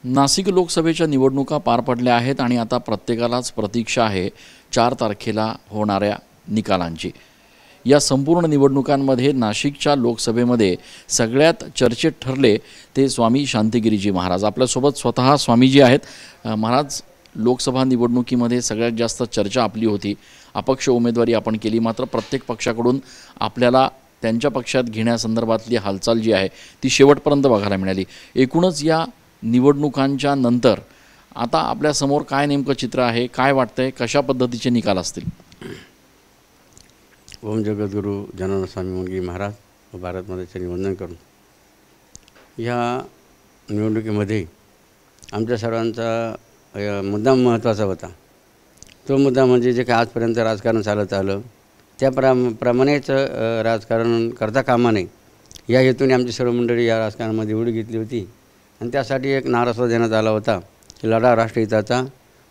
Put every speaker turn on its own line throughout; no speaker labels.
नाशिक लोकसभेच्या निवडणुका पार पडल्या आहेत आणि आता प्रत्येकालाच प्रतीक्षा आहे 4 तारखेला होणाऱ्या निकालांची। या संपूर्ण निवडणुकांमध्ये नाशिकच्या लोकसभेमध्ये सगळ्यात चर्चेत ठरले ते स्वामी शांतिगिरीजी महाराज। आपल्यासोबत स्वतः स्वामीजी आहेत। महाराज, लोकसभा निवडणुकीमध्ये सगळ्यात जास्त चर्चा आपली होती, अपक्ष उमेदवारी आपण केली, मात्र प्रत्येक पक्षाकडून आपल्याला त्यांच्या पक्षात घेण्यासंदर्भातली हालचाल जी आहे ती शेवटपर्यंत बघायला मिळाली। एकूणच या निवडणुकांच्या नंतर आता आपल्या समोर काय नेमकं चित्र आहे, काय वाटतंय, कशा पद्धतीचे निकाल असतील?
ओम जगद्गुरु जनार्दन स्वामी मुंगी महाराज व भारत मातेचे वंदन करून या निवडणुकीमध्ये आमच्या सर्वांचा मुद्दा महत्त्वाचा होता। तो मुद्दा म्हणजे जे काय आजपर्यंत राजकारण चालत आलं त्या प्रमाणेच राजकारण करता कामा नये या हेतूने आमची सर्व मंडळी या राजकारणामध्ये उडी घेतली होती आणि त्यासाठी एक नारा सुद्धा देण्यात आला होता की लढा राष्ट्रहिताचा,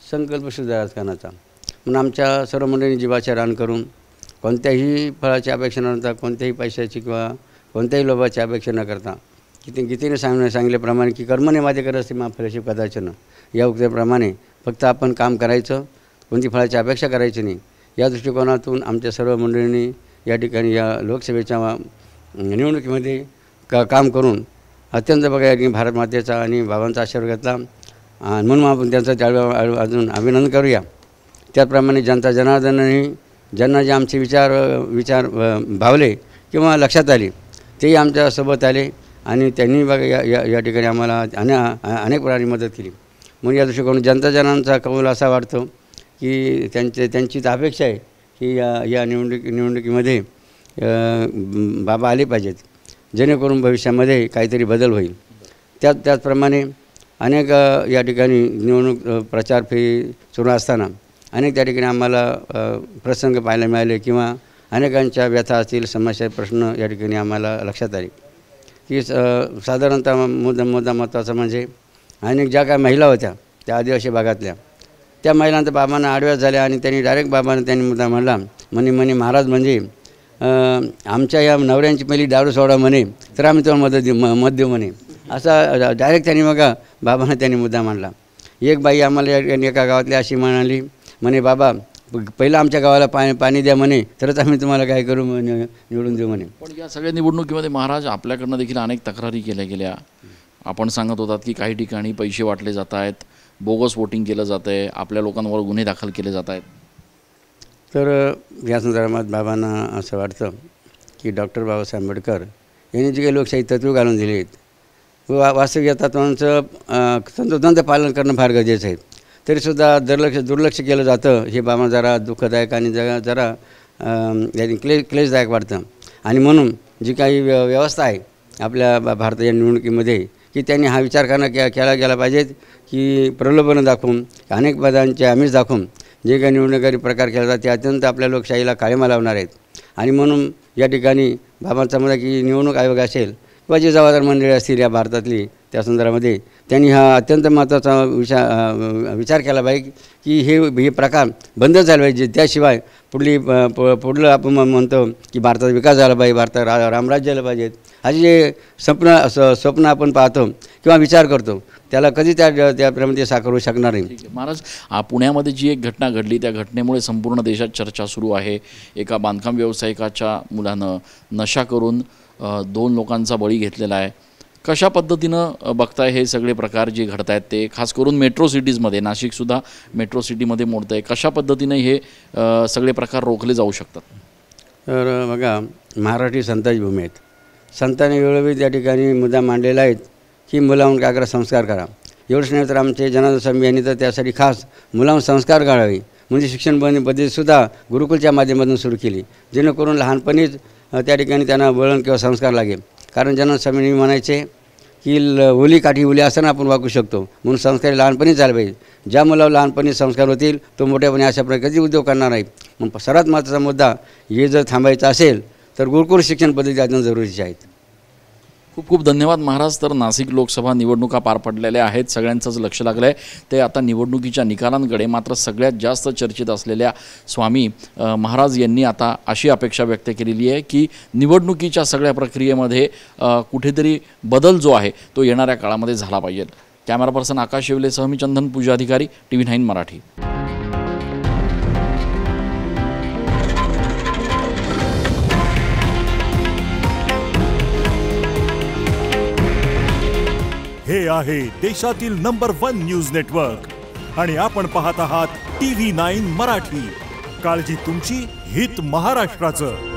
संकल्प शुद्ध राजकारणाचा। म्हणून आमच्या सर्व मंडळींनी जीवाचे रान करून कोणत्याही फळाची अपेक्षा न करता, कोणत्याही पैशाची किंवा कोणत्याही लोभाची अपेक्षा न करता गीतेने सांगितल्याप्रमाणे की कर्मने माझे करत असते मा फळाशी कदाचन, या उक्तीप्रमाणे फक्त आपण काम करायचं, कोणती फळाची अपेक्षा करायची नाही। या दृष्टिकोनातून आमच्या सर्व मंडळींनी या ठिकाणी या लोकसभेच्या निवडणुकीमध्ये काम करून अत्यंत बघा भारत मातेचा आणि बाबांचा आशीर्वाद घेतला आणि म्हणून आपण त्यांचं त्यावेळी अजून अभिनंदन करूया। त्याचप्रमाणे जनता जनार्दनाने ज्यांना जे आमचे विचार भावले किंवा लक्षात आले तेही आमच्यासोबत आले आणि त्यांनी बघा या ठिकाणी आम्हाला अनेक प्रकारे मदत केली। म्हणून या दृष्टिकोनातून जनता जनांचा कौल असा वाटतो की त्यांचीच अपेक्षा आहे की या निवडणुकीमध्ये बाबा आले पाहिजेत, जेणेकरून भविष्यामध्ये काहीतरी बदल होईल। त्याचप्रमाणे अनेक या ठिकाणी निवडणूक प्रचार फेरी सुरू असताना अनेक त्या ठिकाणी आम्हाला प्रसंग पाहायला मिळाले किंवा अनेकांच्या व्यथा असतील, समस्या, प्रश्न या ठिकाणी आम्हाला लक्षात आले की साधारणतः मुद्दा महत्त्वाचा म्हणजे अनेक ज्या काय महिला होत्या त्या आदिवासी भागातल्या त्या महिलांना बाबांना आडव्यास झाल्या आणि त्यांनी मुद्दा म्हणला म्हणे महाराज म्हणजे आमच्या या नवऱ्यांची पहिली दारू सोडा म्हणे तर आम्ही तुम्हाला मत देऊ म्हणे, असा डायरेक्ट त्यांनी बाबांना त्यांनी मुद्दा मांडला। एक बाई आम्हाला एका गावातली अशी म्हणे बाबा पहिलं आमच्या गावाला पाणी द्या म्हणे तरच आम्ही तुम्हाला काय करू निवडून देऊ म्हणे।
पण या सगळ्या निवडणुकीमध्ये महाराज आपल्याकडनं देखील अनेक तक्रारी केल्या गेल्या। आपण सांगत होतात की काही ठिकाणी पैसे वाटले जात आहेत, बोगस वोटिंग केलं जातं आहे, आपल्या लोकांवर गुन्हे दाखल केले जात आहेत।
तर या संदर्भात बाबांना असं वाटतं की डॉक्टर बाबासाहेब आंबेडकर यांनी जे काही लोकशाही तत्त्व घालून दिले आहेत व वास्तविक या तत्त्वांचं तंतोतंत पालन करणं फार गरजेचं आहे, तरीसुद्धा दुर्लक्ष केलं जातं। हे बाबा जरा दुःखदायक आणि जरा क्लेशदायक वाटतं आणि म्हणून जी काही व्यवस्था आहे आपल्या भारताच्या निवडणुकीमध्ये की त्यांनी हा विचार केला गेला पाहिजेत की प्रलोभनं दाखवून, अनेक पदांचे आमिष दाखवून जे काही निवडणुकारी प्रकार केला जातात ते अत्यंत आपल्या लोकशाहीला काळीमा लावणार आहेत। आणि म्हणून या ठिकाणी बाबांचा म्हणा की निवडणूक आयोग असेल किंवा जी जबाबदार मंडळी असतील या भारतातली त्या संदर्भामध्ये त्यांनी हा अत्यंत महत्त्वाचा विचार केला पाहिजे की हे प्रकार बंद झाले पाहिजे। त्याशिवाय पुढलं आपण म्हणतो की भारताचा विकास झाला पाहिजे, भारतात रामराज्य झालं पाहिजेत, असे जे स्वप्न आपण पाहतो किंवा विचार करतो त्याला कधी त्याप्रमाणे साकार होऊ शकणार नाही।
महाराज, पुण्यामध्ये जी एक घटना घडली त्या घटनेमुळे संपूर्ण देशात चर्चा सुरू आहे। एका बांधकाम व्यावसायिकाच्या मुलानं नशा करून 2 लोकांचा बळी घेतलेला आहे। कशा पद्धतीनं बघताय हे सगळे प्रकार जे घडत आहेत ते, खास करून मेट्रो सिटीजमध्ये, नाशिकसुद्धा मेट्रो सिटीमध्ये मोडतं आहे, कशा पद्धतीनं हे सगळे प्रकार रोखले जाऊ शकतात?
तर बघा, महाराष्ट्री संतांची भूमी आहेत, संतांनी वेळोवेळी त्या ठिकाणी मुद्दा मांडलेला आहेत की मुलांवर काय करा, संस्कार करा। एवढंच नाही तर आमचे जनार्दन स्वामी यांनी तर त्यासाठी खास मुलांवर संस्कार करावे म्हणजे शिक्षण पद्धतीसुद्धा गुरुकुलच्या माध्यमातून सुरू केली, जेणेकरून लहानपणीच त्या ठिकाणी त्यांना वळण किंवा संस्कार लागेल। कारण जनार्दन स्वामी म्हणायचे की ओली काठी ओली असताना आपण वागू शकतो, म्हणून संस्कार लहानपणीच झाले पाहिजे। ज्या मुलावर लहानपणी संस्कार होतील तो मोठ्यापणी अशा प्रकारे कधी उद्योग करणार नाही। मग सर्वात महत्त्वाचा मुद्दा हे जर थांबायचं असेल तर गुरुकुल शिक्षण पद्धती अत्यंत जरुरीची आहेत।
खूप खूप धन्यवाद महाराज। तर नाशिक लोकसभा निवडणुका पार पडलेल्या आहेत, सगळ्यांचंच लक्ष लागलं आहे ते आता निवडणुकीच्या निकालांकडे। मात्र सगळ्यात जास्त चर्चेत असलेल्या स्वामी महाराज यांनी आता अशी अपेक्षा व्यक्त केलेली आहे की निवडणुकीच्या सगळ्या प्रक्रियेमध्ये कुठेतरी बदल जो आहे तो येणाऱ्या काळामध्ये झाला पाहिजे। कॅमेरा पर्सन आकाश शेवलेसह मी चंदन पूजा अधिकारी, TV9 मराठी.
हे आहे देशातील नंबर 1 न्यूज नेटवर्क आणि आपण पाहत आहात TV9 मराठी. काळजी तुमची, हित महाराष्ट्राचं.